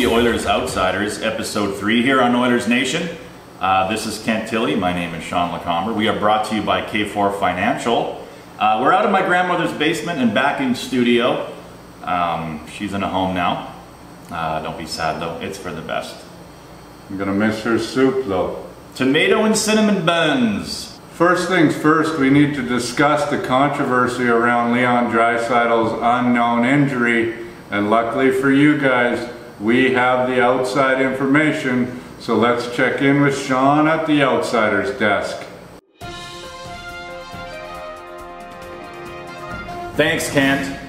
the Oilers Outsiders, episode 3 here on Oilers Nation. This is Kent Tilley. My name is Sean Lacomber. We are brought to you by K4 Financial. We're out of my grandmother's basement and back in studio. She's in a home now. Don't be sad though, it's for the best. I'm gonna miss her soup though. Tomato and cinnamon buns. First things first, we need to discuss the controversy around Leon Draisaitl's unknown injury. And luckily for you guys, we have the outside information. So let's check in with Sean at the Outsiders desk. Thanks, Kent.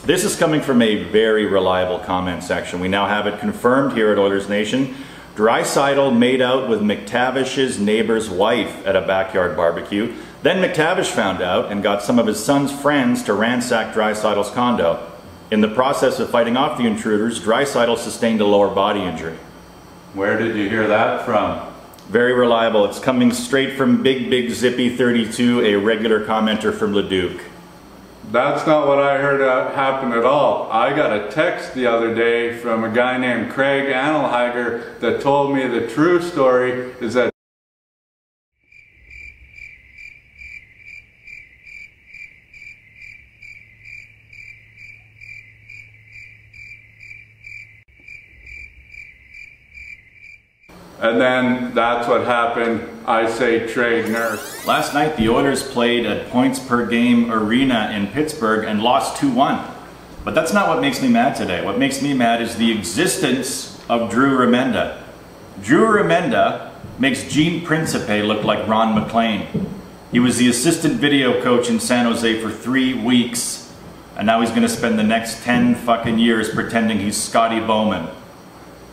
This is coming from a very reliable comment section. We now have it confirmed here at Oilers Nation. Draisaitl made out with McTavish's neighbor's wife at a backyard barbecue. Then McTavish found out and got some of his son's friends to ransack Draisaitl's condo. In the process of fighting off the intruders, Draisaitl sustained a lower body injury. Where did you hear that from? Very reliable. It's coming straight from Big Zippy 32, a regular commenter from Leduc. That's not what I heard happen at all. I got a text the other day from a guy named Craig Annelheiger that told me the true story is that and then that's what happened. I say trade nurse. Last night the Oilers played at Points Per Game Arena in Pittsburgh and lost 2-1. But that's not what makes me mad today. What makes me mad is the existence of Drew Remenda. Drew Remenda makes Gene Principe look like Ron McLean. He was the assistant video coach in San Jose for 3 weeks. And now he's gonna spend the next 10 fucking years pretending he's Scotty Bowman.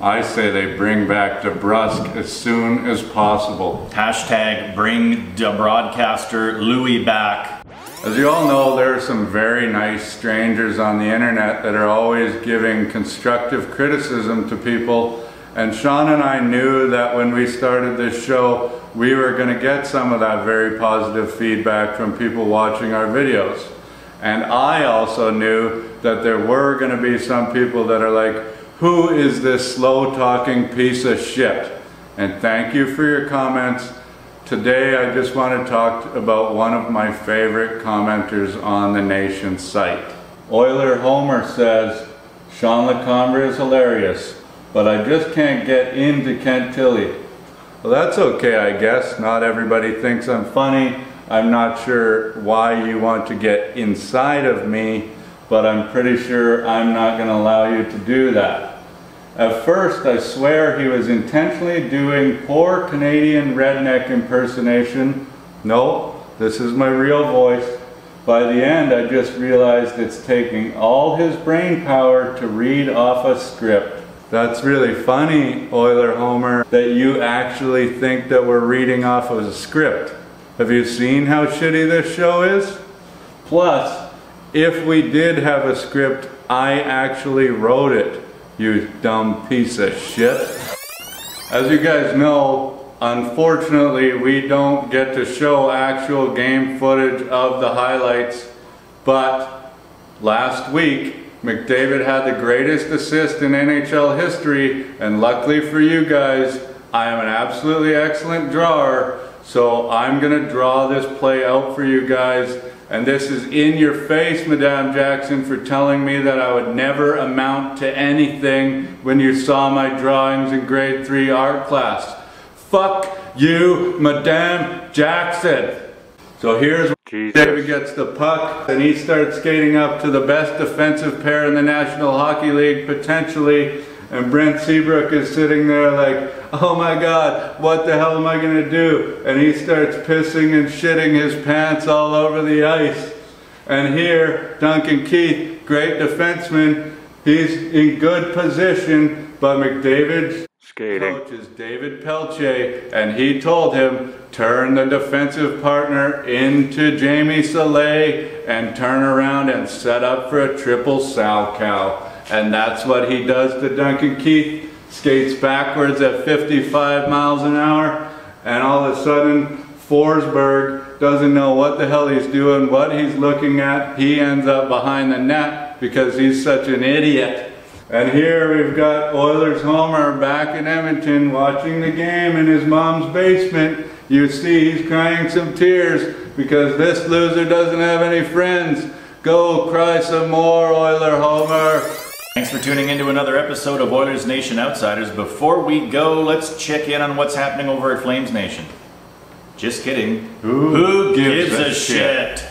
I say they bring back DeBrusk as soon as possible. Hashtag bring the broadcaster Louis back. As you all know, there are some very nice strangers on the internet that are always giving constructive criticism to people. And Sean and I knew that when we started this show, we were going to get some of that very positive feedback from people watching our videos. And I also knew that there were going to be some people that are like, who is this slow-talking piece of shit? And thank you for your comments. Today I just want to talk about one of my favorite commenters on the Nation site. Oiler Homer says, Sean Lacomber is hilarious, but I just can't get into Kent Tilley. Well, that's okay, I guess. Not everybody thinks I'm funny. I'm not sure why you want to get inside of me, but I'm pretty sure I'm not going to allow you to do that. At first, I swear he was intentionally doing poor Canadian redneck impersonation. No, this is my real voice. By the end, I just realized it's taking all his brain power to read off a script. That's really funny, Oiler Homer, that you actually think that we're reading off of a script. Have you seen how shitty this show is? Plus, if we did have a script, I actually wrote it, you dumb piece of shit. As you guys know, unfortunately, we don't get to show actual game footage of the highlights, but last week, McDavid had the greatest assist in NHL history, and luckily for you guys, I am an absolutely excellent drawer, so I'm gonna draw this play out for you guys. And this is in your face, Madame Jackson, for telling me that I would never amount to anything when you saw my drawings in grade 3 art class. Fuck you, Madame Jackson. So here's where David gets the puck and he starts skating up to the best defensive pair in the National Hockey League, potentially. And Brent Seabrook is sitting there like, oh my God, what the hell am I gonna do? And he starts pissing and shitting his pants all over the ice. And here, Duncan Keith, great defenseman, he's in good position, but McDavid's coach is David Pelche, and he told him, turn the defensive partner into Jamie Salé and turn around and set up for a triple Salchow. And that's what he does to Duncan Keith. Skates backwards at 55 miles an hour, and all of a sudden Forsberg doesn't know what the hell he's doing, what he's looking at. He ends up behind the net because he's such an idiot. And here we've got Oilers Homer back in Edmonton watching the game in his mom's basement. You see he's crying some tears because this loser doesn't have any friends. Go cry some more, Oiler Homer. Thanks for tuning in to another episode of Oilers Nation Outsiders. Before we go, let's check in on what's happening over at Flames Nation. Just kidding. Who gives a shit?